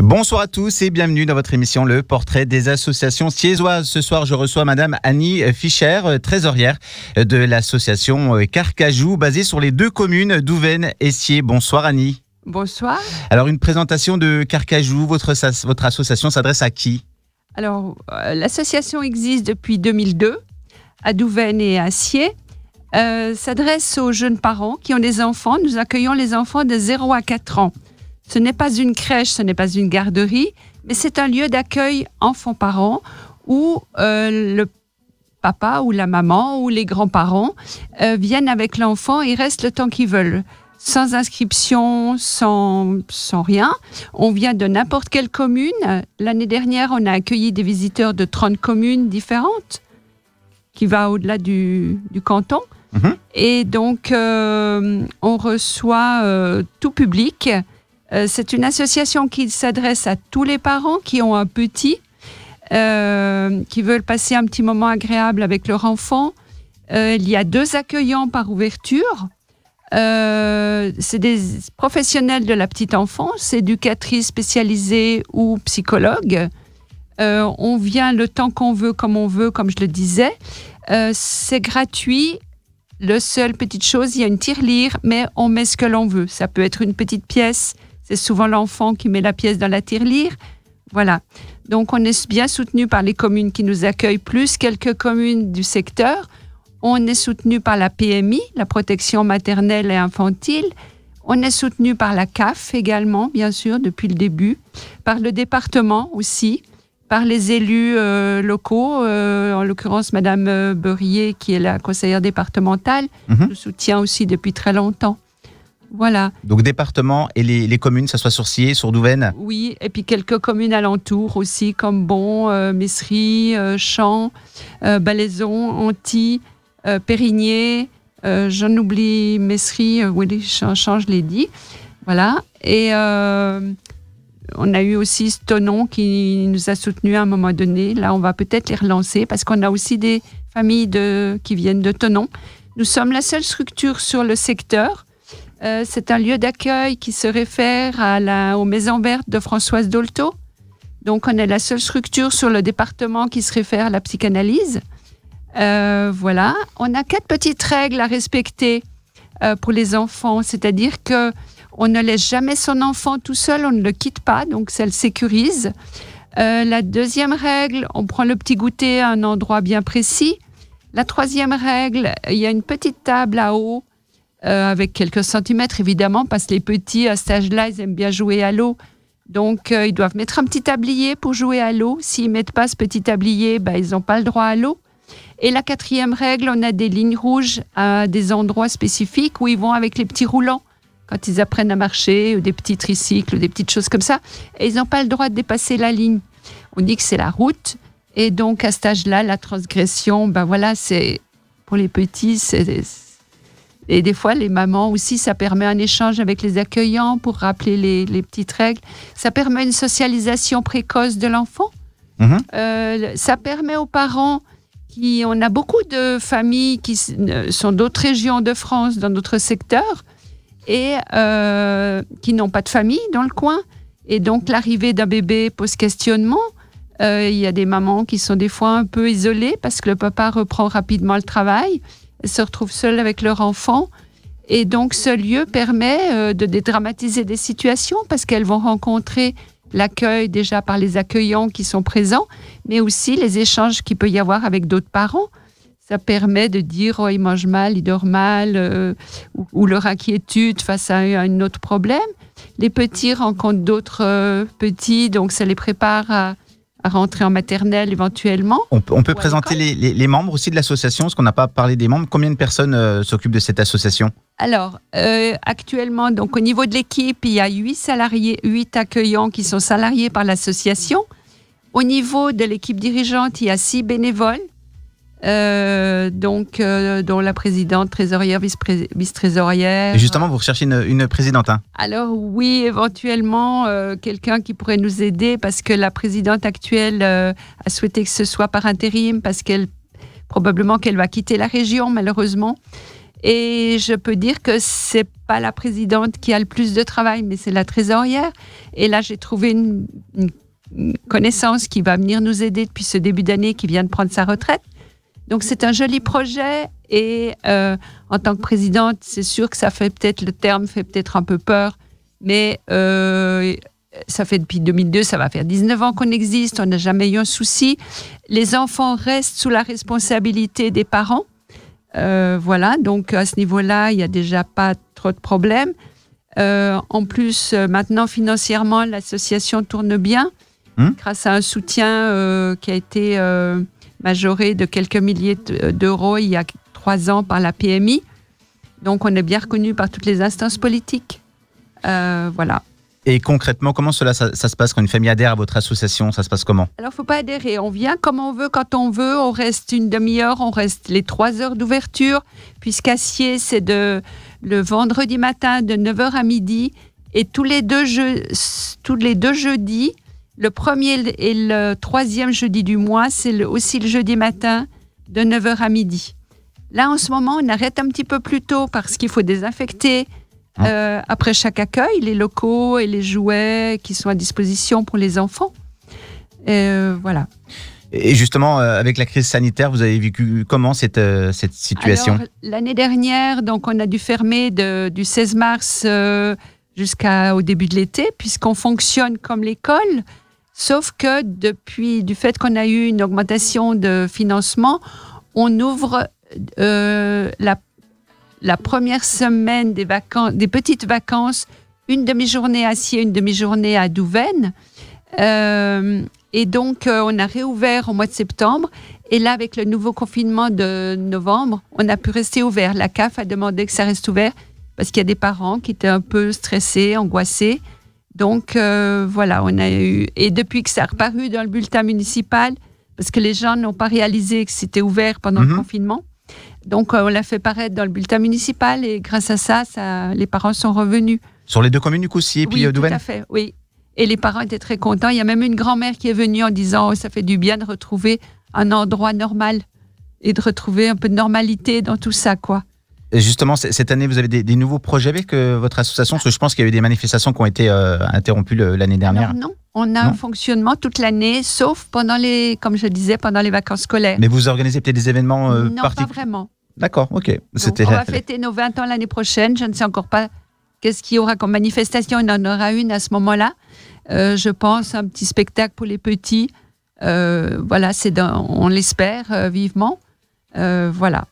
Bonsoir à tous et bienvenue dans votre émission Le Portrait des associations siégeoises. Ce soir, je reçois Madame Annie Fischer, trésorière de l'association Carcajou, basée sur les deux communes d'Ouvennes et Sciez. Bonsoir Annie. Bonsoir. Alors, une présentation de Carcajou, votre association s'adresse à qui ? Alors, l'association existe depuis 2002 à Douvennes et à Sciez. S'adresse aux jeunes parents qui ont des enfants. Nous accueillons les enfants de 0 à 4 ans. Ce n'est pas une crèche, ce n'est pas une garderie, mais c'est un lieu d'accueil enfants-parents où le papa ou la maman ou les grands-parents viennent avec l'enfant et restent le temps qu'ils veulent. Sans inscription, sans rien. On vient de n'importe quelle commune. L'année dernière, on a accueilli des visiteurs de 30 communes différentes, qui va au-delà du canton. Et donc, on reçoit tout public. C'est une association qui s'adresse à tous les parents qui ont un petit, qui veulent passer un petit moment agréable avec leur enfant. Il y a 2 accueillants par ouverture. C'est des professionnels de la petite enfance, éducatrices spécialisées ou psychologues. On vient le temps qu'on veut, comme on veut, comme je le disais. C'est gratuit. La seule petite chose, il y a une tirelire, mais on met ce que l'on veut. Ça peut être une petite pièce. C'est souvent l'enfant qui met la pièce dans la tirelire. Voilà. Donc, on est bien soutenu par les communes qui nous accueillent, plus quelques communes du secteur. On est soutenu par la PMI, la protection maternelle et infantile. On est soutenu par la CAF également, bien sûr, depuis le début. Par le département aussi. Par les élus locaux, en l'occurrence Madame Beurier, qui est la conseillère départementale, nous soutient aussi depuis très longtemps. Voilà. Donc département et les communes, ça soit sur Sciez, sur Douvennes ? Oui, et puis quelques communes alentours aussi, comme Bon, Messery, Champs, Balaison, Antilles, Périgné, j'en oublie Messery, oui, Champs, je l'ai dit. Voilà. Et on a eu aussi Thonon qui nous a soutenus à un moment donné. Là, on va peut-être les relancer parce qu'on a aussi des familles qui viennent de Thonon. Nous sommes la seule structure sur le secteur. C'est un lieu d'accueil qui se réfère aux Maisons Vertes de Françoise Dolto. Donc, on est la seule structure sur le département qui se réfère à la psychanalyse. Voilà. On a 4 petites règles à respecter pour les enfants. C'est-à-dire que on ne laisse jamais son enfant tout seul, on ne le quitte pas, donc ça le sécurise. La 2e règle, on prend le petit goûter à un endroit bien précis. La 3e règle, il y a une petite table à eau avec quelques centimètres, évidemment, parce que les petits, à cet âge-là, ils aiment bien jouer à l'eau. Donc, ils doivent mettre un petit tablier pour jouer à l'eau. S'ils ne mettent pas ce petit tablier, ils n'ont pas le droit à l'eau. Et la 4e règle, on a des lignes rouges à des endroits spécifiques où ils vont avec les petits roulants. Quand ils apprennent à marcher, ou des petits tricycles, ou des petites choses comme ça, et ils n'ont pas le droit de dépasser la ligne. On dit que c'est la route, et donc à cet âge-là, la transgression, voilà, c'est pour les petits, et des fois les mamans aussi, ça permet un échange avec les accueillants pour rappeler les petites règles. Ça permet une socialisation précoce de l'enfant. Ça permet aux parents on a beaucoup de familles qui sont d'autres régions de France, dans notre secteur, et qui n'ont pas de famille dans le coin. Et donc, l'arrivée d'un bébé pose questionnement. Il y a des mamans qui sont des fois un peu isolées parce que le papa reprend rapidement le travail. Elles se retrouvent seules avec leur enfant. Et donc, ce lieu permet de dédramatiser des situations parce qu'elles vont rencontrer l'accueil déjà par les accueillants qui sont présents, mais aussi les échanges qu'il peut y avoir avec d'autres parents. Ça permet de dire il mange mal, il dort mal, ou leur inquiétude face à un autre problème. Les petits rencontrent d'autres petits, donc ça les prépare à rentrer en maternelle éventuellement. On peut présenter les membres aussi de l'association, parce qu'on n'a pas parlé des membres. Combien de personnes s'occupent de cette association ? Alors, actuellement, donc, au niveau de l'équipe, il y a 8 salariés, 8 accueillants qui sont salariés par l'association. Au niveau de l'équipe dirigeante, il y a 6 bénévoles. Dont la présidente, trésorière, vice-trésorière. Et justement, vous recherchez une présidente, hein ? Alors oui, éventuellement, quelqu'un qui pourrait nous aider parce que la présidente actuelle a souhaité que ce soit par intérim parce probablement qu'elle va quitter la région, malheureusement. Et je peux dire que c'est pas la présidente qui a le plus de travail, mais c'est la trésorière. Et là, j'ai trouvé une connaissance qui va venir nous aider depuis ce début d'année, qui vient de prendre sa retraite. Donc, c'est un joli projet. Et en tant que présidente, c'est sûr que le terme fait peut-être un peu peur. Mais ça fait depuis 2002, ça va faire 19 ans qu'on existe. On n'a jamais eu un souci. Les enfants restent sous la responsabilité des parents. Voilà, donc à ce niveau-là, il n'y a déjà pas trop de problèmes. En plus, maintenant, financièrement, l'association tourne bien grâce à un soutien qui a été majoré de quelques milliers d'euros il y a 3 ans par la PMI. Donc, on est bien reconnu par toutes les instances politiques. Voilà. Et concrètement, comment ça se passe quand une famille adhère à votre association? Ça se passe comment? Alors, il ne faut pas adhérer. On vient comme on veut, quand on veut. On reste une demi-heure, on reste les 3 heures d'ouverture. Puisqu'Acier, c'est le vendredi matin de 9h à midi. Et tous les deux jeudis, le premier et le 3e jeudi du mois, c'est aussi le jeudi matin de 9h à midi. Là, en ce moment, on arrête un petit peu plus tôt parce qu'il faut désinfecter. Après chaque accueil, les locaux et les jouets qui sont à disposition pour les enfants. Voilà. Et justement, avec la crise sanitaire, vous avez vécu comment cette situation? Alors, l'année dernière, donc, on a dû fermer du 16 mars jusqu'au début de l'été, puisqu'on fonctionne comme l'école, sauf que du fait qu'on a eu une augmentation de financement, on ouvre la première semaine des petites vacances, une demi-journée à Acier, une demi-journée à Douvaine. Et donc, on a réouvert au mois de septembre. Et là, avec le nouveau confinement de novembre, on a pu rester ouvert. La CAF a demandé que ça reste ouvert parce qu'il y a des parents qui étaient un peu stressés, angoissés. Donc, voilà, on a eu... Et depuis que ça a reparu dans le bulletin municipal, parce que les gens n'ont pas réalisé que c'était ouvert pendant le confinement, donc, on l'a fait paraître dans le bulletin municipal et grâce à ça, les parents sont revenus. Sur les 2 communes, du coup, Acier et puis Douvaine? Oui, tout à fait, oui. Et les parents étaient très contents. Il y a même une grand-mère qui est venue en disant « ça fait du bien de retrouver un endroit normal et de retrouver un peu de normalité dans tout ça, quoi. » Et justement, cette année, vous avez des nouveaux projets avec votre association? Parce que je pense qu'il y a eu des manifestations qui ont été interrompues l'année dernière. Alors non, on a un fonctionnement toute l'année, sauf comme je disais, pendant les vacances scolaires. Mais vous organisez peut-être des événements Non, pas vraiment. D'accord, ok. Donc, on va fêter nos 20 ans l'année prochaine. Je ne sais encore pas qu'est-ce qu'il y aura comme manifestation. Il y en aura une à ce moment-là. Je pense un petit spectacle pour les petits. Voilà, on l'espère vivement. Voilà.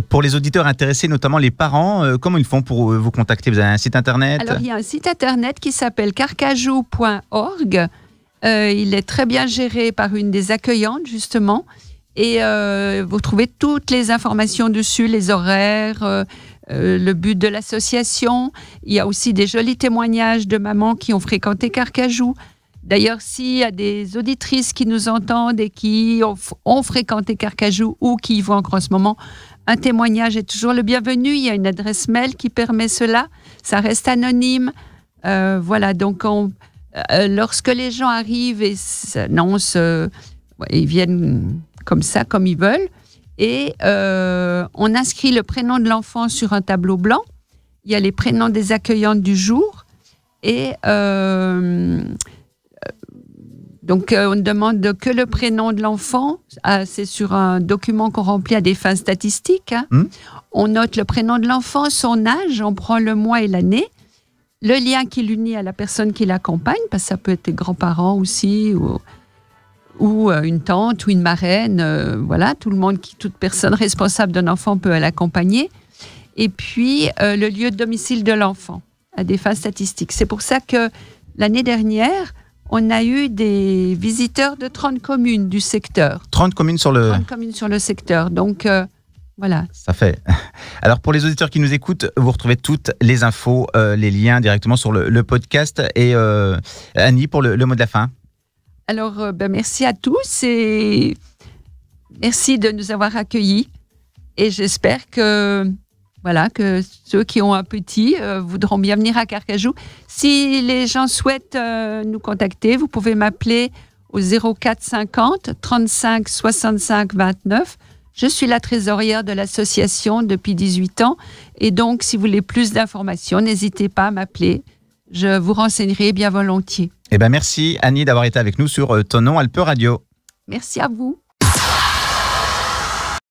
Pour les auditeurs intéressés, notamment les parents, comment ils font pour vous contacter? Vous avez un site internet? Alors, il y a un site internet qui s'appelle carcajou.org. Il est très bien géré par une des accueillantes, justement. Et vous trouvez toutes les informations dessus, les horaires, le but de l'association. Il y a aussi des jolis témoignages de mamans qui ont fréquenté Carcajou. D'ailleurs, s'il y a des auditrices qui nous entendent et qui ont fréquenté Carcajou ou qui y vont encore en ce moment, un témoignage est toujours le bienvenu. Il y a une adresse mail qui permet cela. Ça reste anonyme. Voilà, donc lorsque les gens arrivent et s'annoncent, ils viennent comme ça, comme ils veulent. Et on inscrit le prénom de l'enfant sur un tableau blanc. Il y a les prénoms des accueillantes du jour. Et donc, on ne demande que le prénom de l'enfant. C'est sur un document qu'on remplit à des fins statistiques. On note le prénom de l'enfant, son âge, on prend le mois et l'année. Le lien qui l'unit à la personne qui l'accompagne, parce que ça peut être les grands-parents aussi, ou une tante ou une marraine, voilà, toute personne responsable d'un enfant peut l'accompagner. Et puis, le lieu de domicile de l'enfant, à des fins statistiques. C'est pour ça que l'année dernière, on a eu des visiteurs de 30 communes du secteur. 30 communes sur le... 30 communes sur le secteur, donc voilà. Ça fait. Alors, pour les auditeurs qui nous écoutent, vous retrouvez toutes les infos, les liens directement sur le podcast. Et Annie, pour le mot de la fin. Alors, merci à tous et merci de nous avoir accueillis. Et j'espère que ceux qui ont un petit voudront bien venir à Carcajou. Si les gens souhaitent nous contacter, vous pouvez m'appeler au 04 50 35 65 29. Je suis la trésorière de l'association depuis 18 ans. Et donc, si vous voulez plus d'informations, n'hésitez pas à m'appeler. Je vous renseignerai bien volontiers. Merci Annie d'avoir été avec nous sur Ton nom Alpe Radio. Merci à vous.